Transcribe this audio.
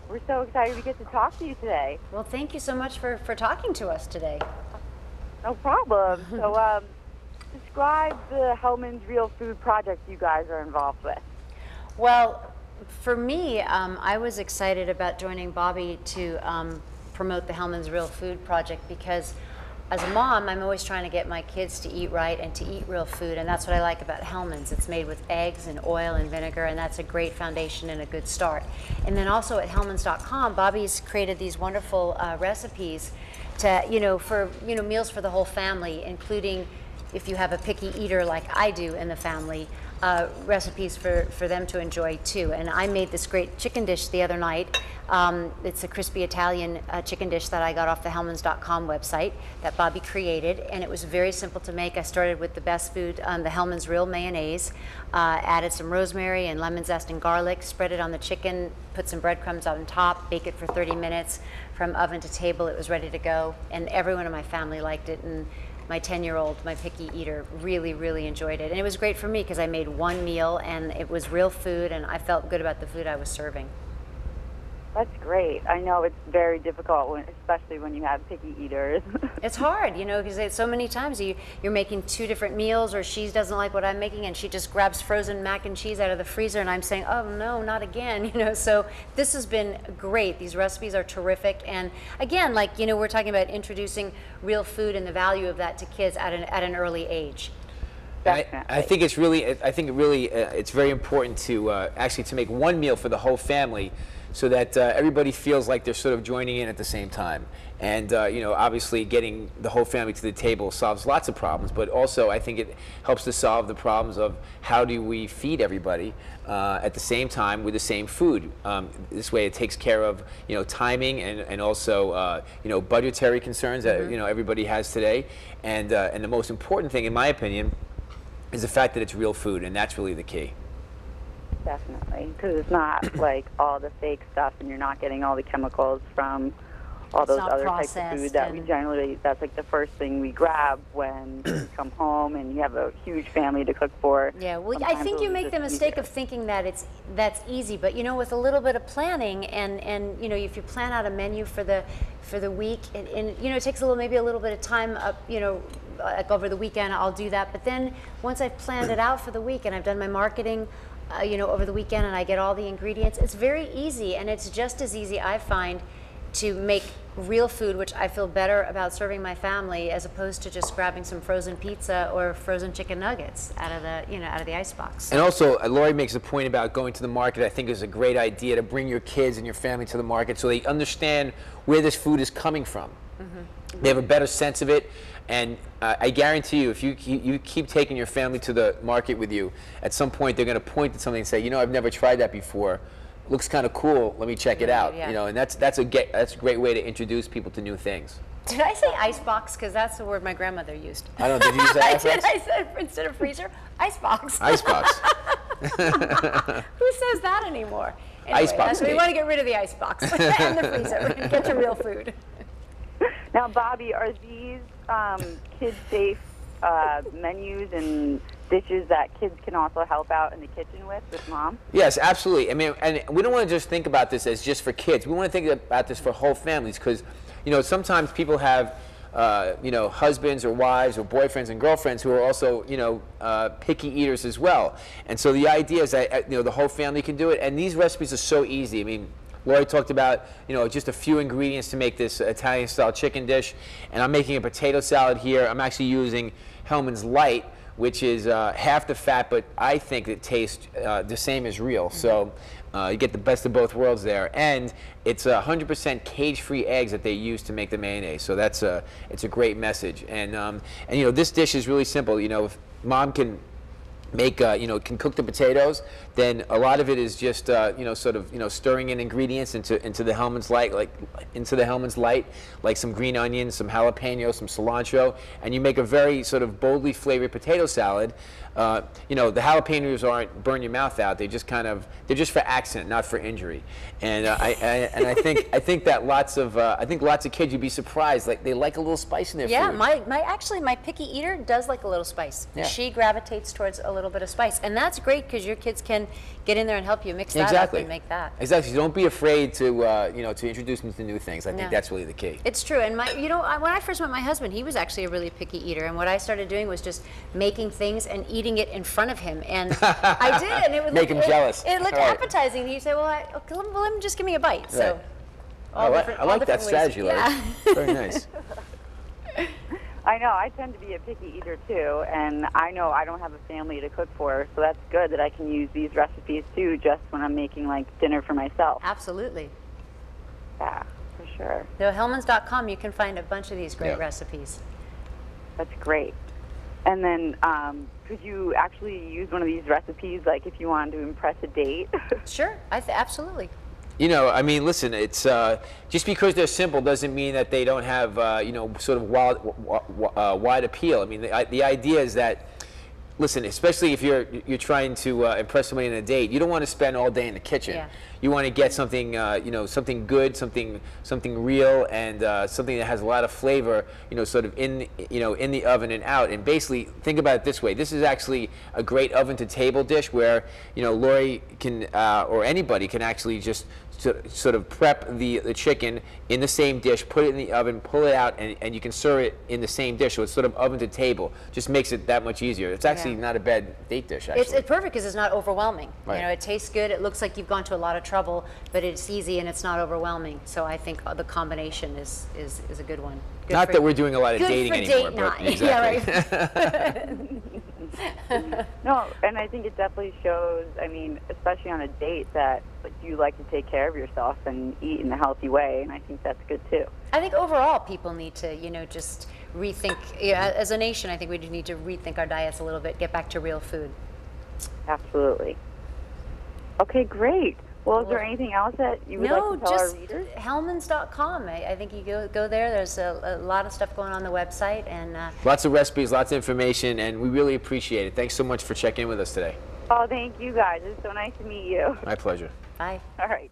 We're so excited we get to talk to you today. Well, thank you so much for talking to us today. No problem. So, describe the Hellmann's Real Food project you guys are involved with. Well, for me, I was excited about joining Bobby to promote the Hellmann's Real Food Project because as a mom, I'm always trying to get my kids to eat right and to eat real food, and that's what I like about Hellmann's. It's made with eggs and oil and vinegar, and that's a great foundation and a good start. And then also at hellmanns.com, Bobby's created these wonderful recipes to, for meals for the whole family, including if you have a picky eater like I do in the family, recipes for them to enjoy too. And I made this great chicken dish the other night. It's a crispy Italian chicken dish that I got off the hellmanns.com website that Bobby created, and it was very simple to make. I started with the best food, the Hellmann's Real Mayonnaise, added some rosemary and lemon zest and garlic, spread it on the chicken, put some breadcrumbs on top, bake it for 30 minutes. From oven to table, it was ready to go, and everyone in my family liked it. And my 10-year-old, my picky eater, really, really enjoyed it. And it was great for me because I made one meal and it was real food and I felt good about the food I was serving. That's great. I know it's very difficult, especially when you have picky eaters. It's hard, because so many times you're making two different meals, or she doesn't like what I'm making and she just grabs frozen mac and cheese out of the freezer and I'm saying, oh no, not again, So this has been great. These recipes are terrific. And again, we're talking about introducing real food and the value of that to kids at an early age. I think it's very important to actually to make one meal for the whole family, so that everybody feels like they're sort of joining in at the same time. And obviously getting the whole family to the table solves lots of problems, but also I think it helps to solve the problems of how do we feed everybody at the same time with the same food. This way it takes care of timing and also budgetary concerns that everybody has today. And the most important thing, in my opinion, is the fact that it's real food, and that's really the key. Definitely, because it's not like all the fake stuff, and you're not getting all the chemicals from all those other types of food that we generally, that's like the first thing we grab when we come home and you have a huge family to cook for. Yeah, well, I think you make the mistake of thinking that that's easy, but with a little bit of planning and if you plan out a menu for the week, and it takes maybe a little bit of time up, like over the weekend I'll do that, but then once I've planned it out for the week and I've done my marketing over the weekend and I get all the ingredients, it's very easy, and it's just as easy, I find, to make real food, which I feel better about serving my family, as opposed to just grabbing some frozen pizza or frozen chicken nuggets out of the icebox. And also, Lori makes a point about going to the market. I think is a great idea to bring your kids and your family to the market so they understand where this food is coming from. Mm-hmm. They have a better sense of it. And I guarantee you, if you keep taking your family to the market with you, at some point they're going to point to something and say, I've never tried that before. Looks kind of cool. Let me check it out. Yeah. And that's a great way to introduce people to new things. Did I say icebox? Because that's the word my grandmother used. I don't know. Did you use that? I did. I said instead of freezer, icebox. Icebox. Who says that anymore? Anyway, icebox. We want to get rid of the icebox and the freezer and get to real food. Now, Bobby, are these kid-safe menus and dishes that kids can also help out in the kitchen with mom? Yes, absolutely. I mean, and we don't want to just think about this as just for kids. We want to think about this for whole families, because sometimes people have husbands or wives or boyfriends and girlfriends who are also picky eaters as well. And so the idea is that the whole family can do it, and these recipes are so easy. I mean, Lori talked about, just a few ingredients to make this Italian-style chicken dish, and I'm making a potato salad here. I'm actually using Hellmann's Light, which is half the fat, but I think it tastes the same as real. So you get the best of both worlds there, and it's 100% cage-free eggs that they use to make the mayonnaise. So it's a great message. And this dish is really simple. If mom can make can cook the potatoes, then a lot of it is just stirring in ingredients into the Hellmann's Light, like some green onions, some jalapenos, some cilantro, and you make a very sort of boldly flavored potato salad. The jalapenos aren't burn your mouth out. They're just for accent, not for injury. And I think that lots of kids, you'd be surprised, like they like a little spice in their food. Yeah, my picky eater does like a little spice. Yeah. She gravitates towards a little little bit of spice. And that's great because your kids can get in there and help you mix that up and make that. Exactly. So don't be afraid to, you know, to introduce them to new things. I think that's really the key. It's true. And you know, when I first met my husband, he was actually a really picky eater. And what I started doing was just making things and eating it in front of him. And I did. And it would make him jealous. It looked appetizing. And he'd say, well, let him just give me a bite. So I like that strategy, Larry. Very nice. I know. I tend to be a picky eater too, and I know I don't have a family to cook for, so that's good that I can use these recipes too, just when I'm making like dinner for myself. Absolutely. Yeah, for sure. So Hellmans.com, you can find a bunch of these great recipes. That's great. And then, could you actually use one of these recipes, like if you wanted to impress a date? Sure. Absolutely. You know, I mean, listen, it's just because they're simple doesn't mean that they don't have, you know, sort of wide appeal. I mean, the idea is that, listen, especially if you're trying to impress somebody in a date, you don't want to spend all day in the kitchen. Yeah. You want to get something, you know, something good, something real, and something that has a lot of flavor, you know, sort of in the oven and out. And basically, think about it this way: this is actually a great oven-to-table dish where, you know, Lori can or anybody can actually just sort of prep the chicken in the same dish, put it in the oven, pull it out, and you can serve it in the same dish. So it's sort of oven to table. Just makes it that much easier. It's actually not a bad date dish, actually. It's perfect because it's not overwhelming. Right. You know, it tastes good. It looks like you've gone to a lot of trouble, but it's easy and it's not overwhelming. So I think the combination is a good one. Good not that we're doing a lot of dating anymore. But exactly. Yeah, right. No, and I think it definitely shows, I mean, especially on a date, that you like to take care of yourself and eat in a healthy way, and I think that's good too. I think overall people need to, you know, just rethink, as a nation, I think we need to rethink our diets a little bit, get back to real food. Absolutely. Okay, great. Well, is there anything else that you would like to tell our readers? Hellmans.com. I think you go there. There's a lot of stuff going on the website. And lots of recipes, lots of information, and we really appreciate it. Thanks so much for checking in with us today. Oh, thank you guys. It's so nice to meet you. My pleasure. Bye. All right.